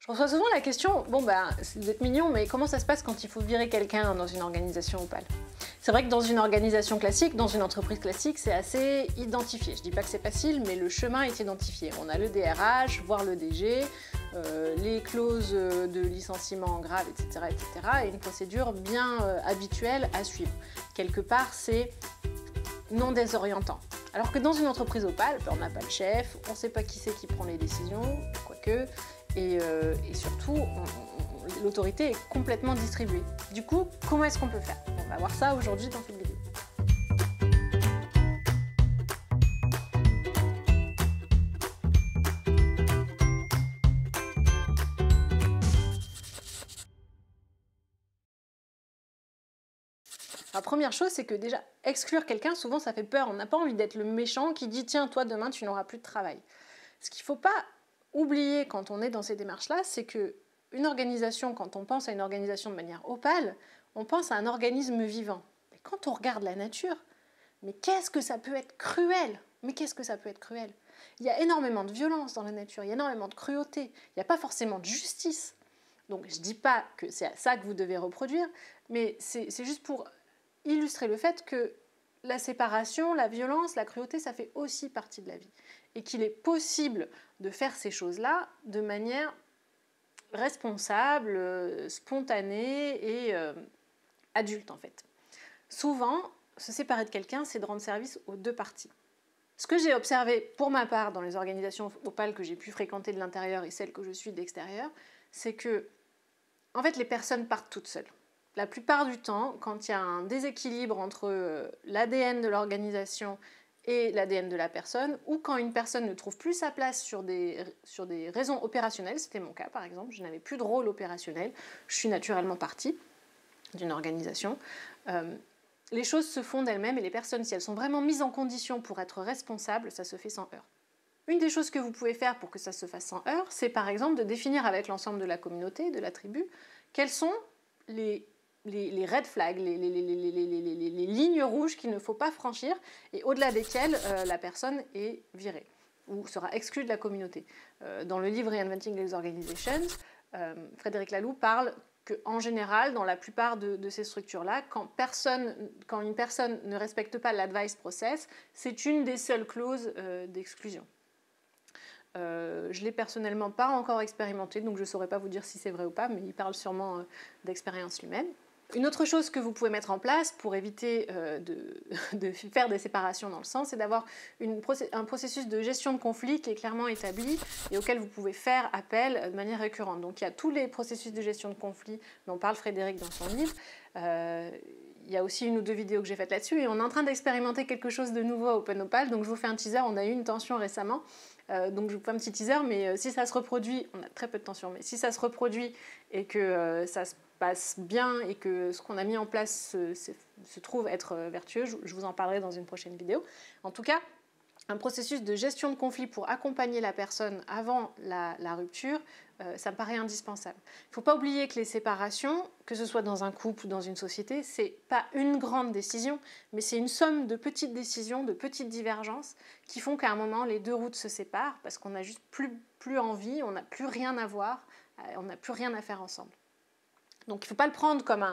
Je reçois souvent la question, bon ben, vous êtes mignon, mais comment ça se passe quand il faut virer quelqu'un dans une organisation opale? C'est vrai que dans une organisation classique, dans une entreprise classique, c'est assez identifié. Je dis pas que c'est facile, mais le chemin est identifié. On a le DRH, voire le DG, les clauses de licenciement grave, etc., etc., et une procédure bien habituelle à suivre. Quelque part, c'est non désorientant. Alors que dans une entreprise opale, on n'a pas le chef, on ne sait pas qui c'est qui prend les décisions, quoique, et surtout, l'autorité est complètement distribuée. Du coup, comment est-ce qu'on peut faire? On va voir ça aujourd'hui dans cette vidéo. La première chose, c'est que déjà, exclure quelqu'un, souvent ça fait peur. On n'a pas envie d'être le méchant qui dit « Tiens, toi, demain, tu n'auras plus de travail ». Ce qu'il ne faut pas oublier quand on est dans ces démarches-là, c'est qu'une organisation, quand on pense à une organisation de manière opale, on pense à un organisme vivant. Mais quand on regarde la nature, mais qu'est-ce que ça peut être cruel! Mais qu'est-ce que ça peut être cruel! Il y a énormément de violence dans la nature, il y a énormément de cruauté, il n'y a pas forcément de justice. Donc je ne dis pas que c'est ça que vous devez reproduire, mais c'est juste pour illustrer le fait que la séparation, la violence, la cruauté, ça fait aussi partie de la vie. Et qu'il est possible de faire ces choses-là de manière responsable, spontanée et adulte en fait. Souvent, se séparer de quelqu'un, c'est de rendre service aux deux parties. Ce que j'ai observé pour ma part dans les organisations opales que j'ai pu fréquenter de l'intérieur et celles que je suis de l'extérieur, c'est que en fait, les personnes partent toutes seules. La plupart du temps, quand il y a un déséquilibre entre l'ADN de l'organisation et l'ADN de la personne, ou quand une personne ne trouve plus sa place sur des raisons opérationnelles, c'était mon cas par exemple, je n'avais plus de rôle opérationnel, je suis naturellement partie d'une organisation, les choses se font d'elles-mêmes et les personnes, si elles sont vraiment mises en condition pour être responsables, ça se fait sans heurts. Une des choses que vous pouvez faire pour que ça se fasse sans heurts, c'est par exemple de définir avec l'ensemble de la communauté, de la tribu, quels sont les red flags, les lignes rouges qu'il ne faut pas franchir et au-delà desquelles la personne est virée ou sera exclue de la communauté. Dans le livre Reinventing les Organizations, Frédéric Laloux parle qu'en général, dans la plupart de ces structures-là, quand une personne ne respecte pas l'advice process, c'est une des seules clauses d'exclusion. Je ne l'ai personnellement pas encore expérimenté, donc je ne saurais pas vous dire si c'est vrai ou pas, mais il parle sûrement d'expérience humaine. Une autre chose que vous pouvez mettre en place pour éviter de faire des séparations dans le sang, c'est d'avoir un processus de gestion de conflit qui est clairement établi et auquel vous pouvez faire appel de manière récurrente. Donc il y a tous les processus de gestion de conflit dont parle Frédéric dans son livre. Il y a aussi une ou deux vidéos que j'ai faites là-dessus et on est en train d'expérimenter quelque chose de nouveau à Open Opal, donc je vous fais un teaser, on a eu une tension récemment, donc je vous fais un petit teaser, mais si ça se reproduit, on a très peu de tension, mais si ça se reproduit et que ça se passe bien et que ce qu'on a mis en place se trouve être vertueux, je vous en parlerai dans une prochaine vidéo. En tout cas, un processus de gestion de conflit pour accompagner la personne avant la rupture, ça me paraît indispensable. Il ne faut pas oublier que les séparations, que ce soit dans un couple ou dans une société, ce n'est pas une grande décision, mais c'est une somme de petites décisions, de petites divergences qui font qu'à un moment, les deux routes se séparent parce qu'on n'a juste plus envie, on n'a plus rien à voir, on n'a plus rien à faire ensemble. Donc il ne faut pas le prendre comme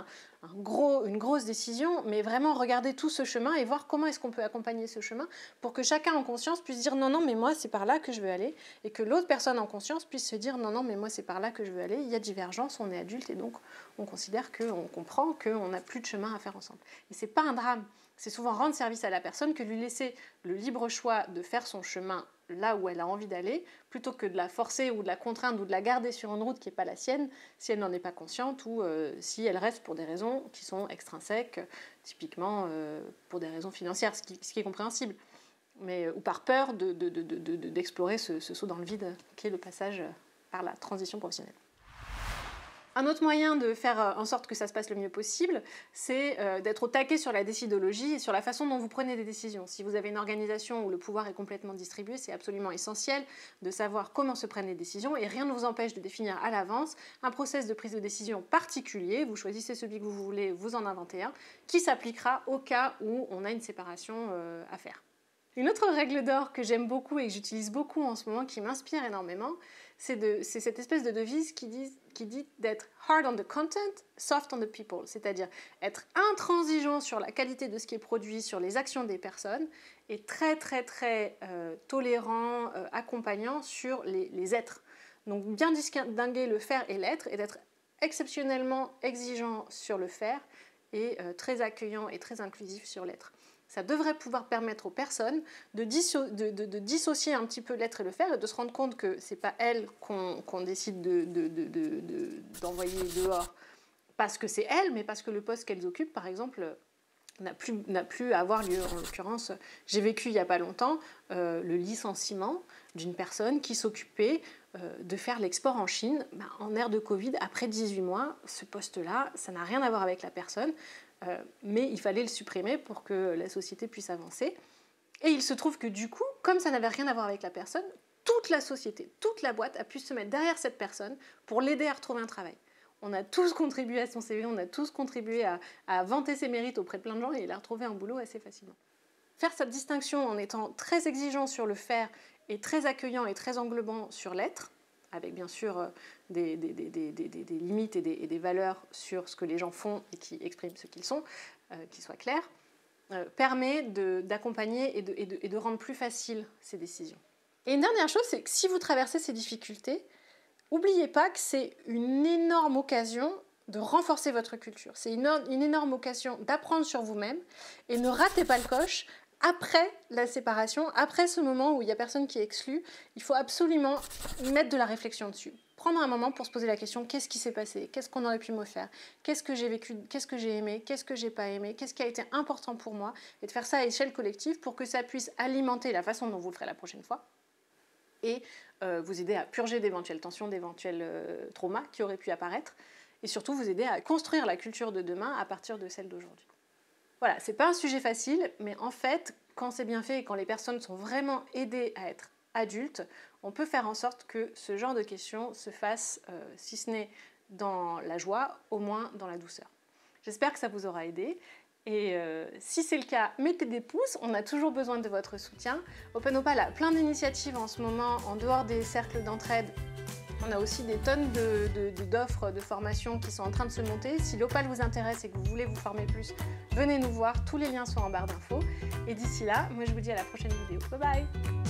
une grosse décision, mais vraiment regarder tout ce chemin et voir comment est-ce qu'on peut accompagner ce chemin pour que chacun en conscience puisse dire non, non, mais moi c'est par là que je veux aller, et que l'autre personne en conscience puisse se dire non, non, mais moi c'est par là que je veux aller, il y a divergence, on est adulte et donc on considère qu'on comprend qu'on n'a plus de chemin à faire ensemble. Et ce n'est pas un drame, c'est souvent rendre service à la personne que lui laisser le libre choix de faire son chemin là où elle a envie d'aller, plutôt que de la forcer ou de la contraindre ou de la garder sur une route qui n'est pas la sienne, si elle n'en est pas consciente ou si elle reste pour des raisons qui sont extrinsèques, typiquement pour des raisons financières, ce qui est compréhensible, mais, ou par peur d'explorer ce saut dans le vide qui est le passage par la transition professionnelle. Un autre moyen de faire en sorte que ça se passe le mieux possible, c'est d'être au taquet sur la décidologie et sur la façon dont vous prenez des décisions. Si vous avez une organisation où le pouvoir est complètement distribué, c'est absolument essentiel de savoir comment se prennent les décisions et rien ne vous empêche de définir à l'avance un process de prise de décision particulier. Vous choisissez celui que vous voulez, vous en inventez un, qui s'appliquera au cas où on a une séparation à faire. Une autre règle d'or que j'aime beaucoup et que j'utilise beaucoup en ce moment, qui m'inspire énormément, c'est cette espèce de devise qui dit d'être hard on the content, soft on the people, c'est-à-dire être intransigeant sur la qualité de ce qui est produit, sur les actions des personnes, et très tolérant, accompagnant sur les êtres. Donc bien distinguer le faire et l'être, et d'être exceptionnellement exigeant sur le faire, et très accueillant et très inclusif sur l'être. Ça devrait pouvoir permettre aux personnes de dissocier un petit peu l'être et le faire et de se rendre compte que ce n'est pas elles qu'on décide d'envoyer dehors parce que c'est elles, mais parce que le poste qu'elles occupent, par exemple, n'a plus à avoir lieu. En l'occurrence, j'ai vécu il n'y a pas longtemps le licenciement d'une personne qui s'occupait de faire l'export en Chine. En ère de Covid, après 18 mois, ce poste-là, ça n'a rien à voir avec la personne. Mais il fallait le supprimer pour que la société puisse avancer. Et il se trouve que du coup, comme ça n'avait rien à voir avec la personne, toute la société, toute la boîte a pu se mettre derrière cette personne pour l'aider à retrouver un travail. On a tous contribué à son CV, on a tous contribué à vanter ses mérites auprès de plein de gens et il a retrouvé un boulot assez facilement. Faire cette distinction en étant très exigeant sur le faire et très accueillant et très englobant sur l'être, avec bien sûr des limites et des valeurs sur ce que les gens font et qui expriment ce qu'ils sont, qui soient clairs, permet d'accompagner et de rendre plus facile ces décisions. Et une dernière chose, c'est que si vous traversez ces difficultés, n'oubliez pas que c'est une énorme occasion de renforcer votre culture. C'est une énorme occasion d'apprendre sur vous-même et ne ratez pas le coche. Après la séparation, après ce moment où il n'y a personne qui est exclu, il faut absolument mettre de la réflexion dessus. Prendre un moment pour se poser la question, qu'est-ce qui s'est passé? Qu'est-ce qu'on aurait pu me faire? Qu'est-ce que j'ai vécu? Qu'est-ce que j'ai aimé? Qu'est-ce que j'ai pas aimé? Qu'est-ce qui a été important pour moi? Et de faire ça à échelle collective pour que ça puisse alimenter la façon dont vous le ferez la prochaine fois et vous aider à purger d'éventuelles tensions, d'éventuels traumas qui auraient pu apparaître et surtout vous aider à construire la culture de demain à partir de celle d'aujourd'hui. Voilà, c'est pas un sujet facile, mais en fait, quand c'est bien fait et quand les personnes sont vraiment aidées à être adultes, on peut faire en sorte que ce genre de questions se fasse, si ce n'est dans la joie, au moins dans la douceur. J'espère que ça vous aura aidé. Et si c'est le cas, mettez des pouces, on a toujours besoin de votre soutien. Open Opal a plein d'initiatives en ce moment, en dehors des cercles d'entraide. On a aussi des tonnes d'offres de formation qui sont en train de se monter. Si l'Opal vous intéresse et que vous voulez vous former plus, venez nous voir, tous les liens sont en barre d'infos. Et d'ici là, moi je vous dis à la prochaine vidéo. Bye bye!